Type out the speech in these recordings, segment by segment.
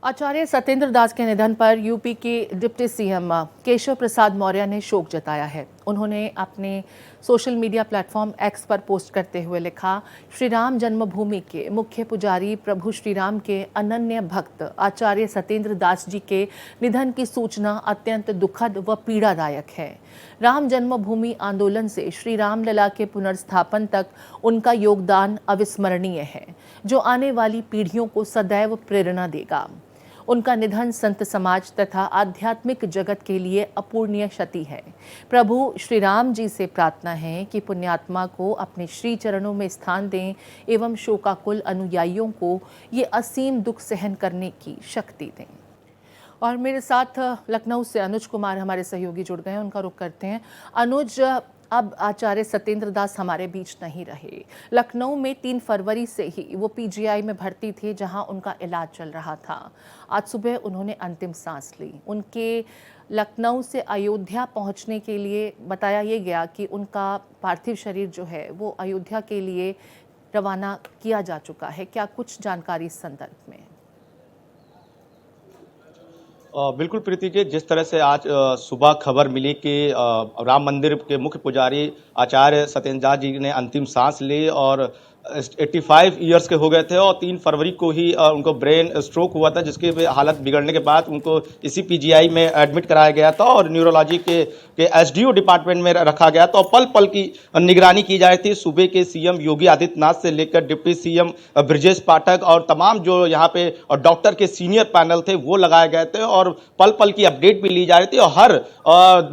आचार्य सत्येंद्र दास के निधन पर यूपी के डिप्टी सीएम केशव प्रसाद मौर्य ने शोक जताया है। उन्होंने अपने सोशल मीडिया प्लेटफॉर्म एक्स पर पोस्ट करते हुए लिखा, श्री राम जन्मभूमि के मुख्य पुजारी प्रभु श्री राम के अनन्य भक्त आचार्य सत्येंद्र दास जी के निधन की सूचना अत्यंत दुखद व पीड़ादायक है। राम जन्मभूमि आंदोलन से श्री राम लला के पुनर्स्थापन तक उनका योगदान अविस्मरणीय है, जो आने वाली पीढ़ियों को सदैव प्रेरणा देगा। उनका निधन संत समाज तथा आध्यात्मिक जगत के लिए अपूर्णीय क्षति है। प्रभु श्री राम जी से प्रार्थना है कि पुण्यात्मा को अपने श्री चरणों में स्थान दें एवं शोकाकुल अनुयायियों को ये असीम दुख सहन करने की शक्ति दें। और मेरे साथ लखनऊ से अनुज कुमार हमारे सहयोगी जुड़ गए हैं, उनका रुख करते हैं। अनुज, अब आचार्य सत्येंद्र दास हमारे बीच नहीं रहे। लखनऊ में 3 फरवरी से ही वो पीजीआई में भर्ती थे, जहां उनका इलाज चल रहा था। आज सुबह उन्होंने अंतिम सांस ली। उनके लखनऊ से अयोध्या पहुंचने के लिए बताया ये गया कि उनका पार्थिव शरीर जो है वो अयोध्या के लिए रवाना किया जा चुका है। क्या कुछ जानकारी इस संदर्भ में? बिल्कुल प्रीति जी, जिस तरह से आज सुबह खबर मिली कि राम मंदिर के मुख्य पुजारी आचार्य सत्येंद्र दास जी ने अंतिम सांस ली और 85 ईयर्स के हो गए थे और 3 फरवरी को ही उनको ब्रेन स्ट्रोक हुआ था, जिसकी हालत बिगड़ने के बाद उनको इसी पीजीआई में एडमिट कराया गया था और न्यूरोलॉजी के एसडीओ डिपार्टमेंट में रखा गया था और पल पल की निगरानी की जा रही थी। सूबे के सीएम योगी आदित्यनाथ से लेकर डिप्टी सीएम ब्रजेश पाठक और तमाम जो यहाँ पे डॉक्टर के सीनियर पैनल थे वो लगाए गए थे और पल पल की अपडेट भी ली जा रही थी और हर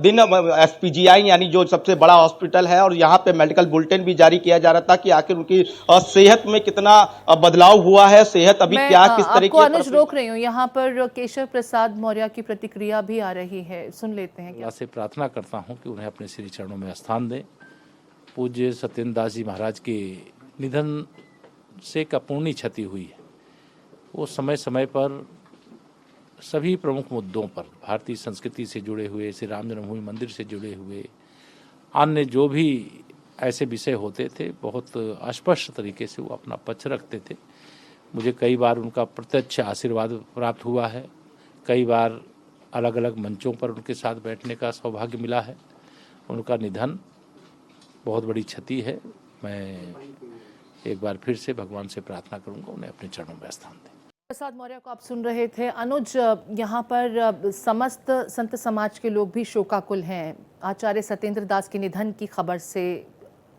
दिन एसपीजीआई यानी जो सबसे बड़ा हॉस्पिटल है और यहाँ पे मेडिकल बुलेटिन भी जारी किया जा रहा था कि आखिर उनकी सेहत में कितना बदलाव हुआ है, सेहत अभी क्या किस तरीके से। अनुज रोक रही हूँ, यहाँ पर केशव प्रसाद मौर्य की प्रतिक्रिया भी आ रही है, सुन लेते हैं। अल्लाह से प्रार्थना करता हूँ कि उन्हें अपने श्री चरणों में स्थान दें। पूज्य सत्येंद्र दास जी महाराज के निधन से एक अपूर्णीय क्षति हुई है। वो समय समय पर सभी प्रमुख मुद्दों पर भारतीय संस्कृति से जुड़े हुए, श्री राम जन्मभूमि मंदिर से जुड़े हुए अन्य जो भी ऐसे विषय होते थे, बहुत स्पष्ट तरीके से वो अपना पक्ष रखते थे। मुझे कई बार उनका प्रत्यक्ष आशीर्वाद प्राप्त हुआ है, कई बार अलग अलग मंचों पर उनके साथ बैठने का सौभाग्य मिला है। उनका निधन बहुत बड़ी क्षति है। मैं एक बार फिर से भगवान से प्रार्थना करूंगा उन्हें अपने चरणों में स्थान दें। प्रसाद मौर्य को आप सुन रहे थे। अनुज, यहाँ पर समस्त संत समाज के लोग भी शोकाकुल हैं। आचार्य सत्येंद्र दास के निधन की खबर से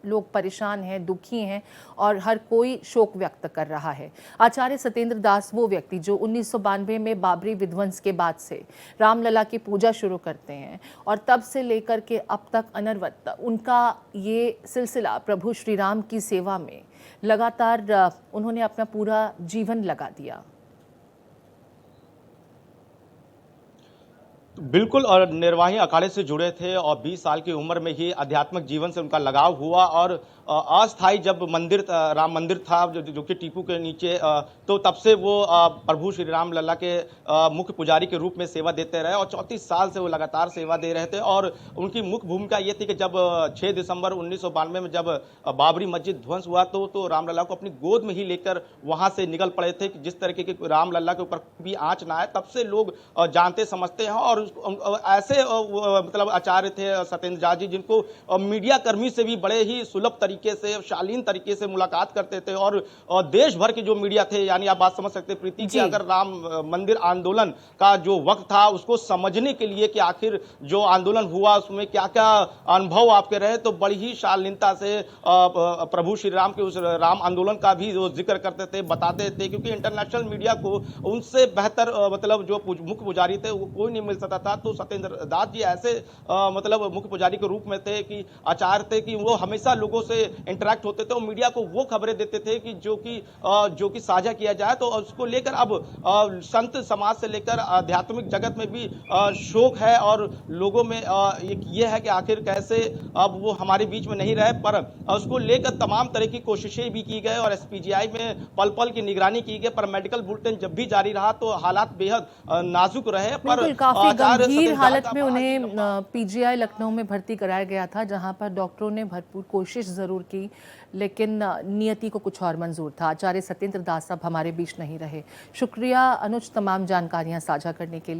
लोग परेशान हैं, दुखी हैं और हर कोई शोक व्यक्त कर रहा है। आचार्य सत्येंद्र दास वो व्यक्ति जो 1992 में बाबरी विध्वंस के बाद से रामलला की पूजा शुरू करते हैं और तब से लेकर के अब तक अनवरत उनका ये सिलसिला प्रभु श्री राम की सेवा में लगातार उन्होंने अपना पूरा जीवन लगा दिया। बिल्कुल, और निर्वाही अखाड़े से जुड़े थे और 20 साल की उम्र में ही आध्यात्मिक जीवन से उनका लगाव हुआ और अस्थायी जब मंदिर राम मंदिर था जो कि टीपू के नीचे, तो तब से वो प्रभु श्री राम लला के मुख्य पुजारी के रूप में सेवा देते रहे और 34 साल से वो लगातार सेवा दे रहे थे। और उनकी मुख्य भूमिका ये थी कि जब 6 दिसंबर 1992 में जब बाबरी मस्जिद ध्वंस हुआ तो रामलला को अपनी गोद में ही लेकर वहाँ से निकल पड़े थे कि जिस तरीके के रामलला के ऊपर भी आँच ना आए। तब से लोग जानते समझते हैं और ऐसे मतलब आचार्य थे सत्येंद्र दास जी जिनको मीडिया कर्मी से भी बड़े ही सुलभ तरीके से, शालीन तरीके से मुलाकात करते थे और देश भर के जो मीडिया थे, यानी आप बात समझ सकते हैं प्रीति कि अगर राम मंदिर आंदोलन का जो वक्त था उसको समझने के लिए कि आखिर जो आंदोलन हुआ उसमें क्या क्या अनुभव आपके रहे, तो बड़ी ही शालीनता से प्रभु श्री राम के उस राम आंदोलन का भी वो जिक्र करते थे, बताते थे, क्योंकि इंटरनेशनल मीडिया को उनसे बेहतर मतलब जो मुख्य पुजारी थे वो कोई नहीं मिल सकता था। तो सत्येंद्र दास जी ऐसे मतलब मुख्य पुजारी के रूप में थे कि आचार्य थे कि वो हमेशा लोगों से इंटरेक्ट होते थे और मीडिया को वो खबरें देते थे कि जो कि साझा किया जाए। तो उसको लेकर अब संत समाज से लेकर आध्यात्मिक जगत में भी शोक है और लोगों में ये है कि आखिर कैसे अब वो हमारे बीच में नहीं रहे, पर उसको लेकर तमाम तरह की कोशिशें भी की गई और एसपीजीआई में पल पल की निगरानी की गई, पर मेडिकल बुलेटिन जब भी जारी रहा तो हालात बेहद नाजुक रहे। पर काफी लगातार गंभीर सत्येंद्र हालत दास में का बड़ा ही उन्हें पीजीआई लखनऊ में भर्ती कराया गया था, जहां पर डॉक्टरों ने भरपूर कोशिश ज़रूर की, लेकिन नियति को कुछ और मंजूर था। आचार्य सत्येंद्र दास अब हमारे बीच नहीं रहे। शुक्रिया अनुज, तमाम जानकारियां साझा करने के लिए।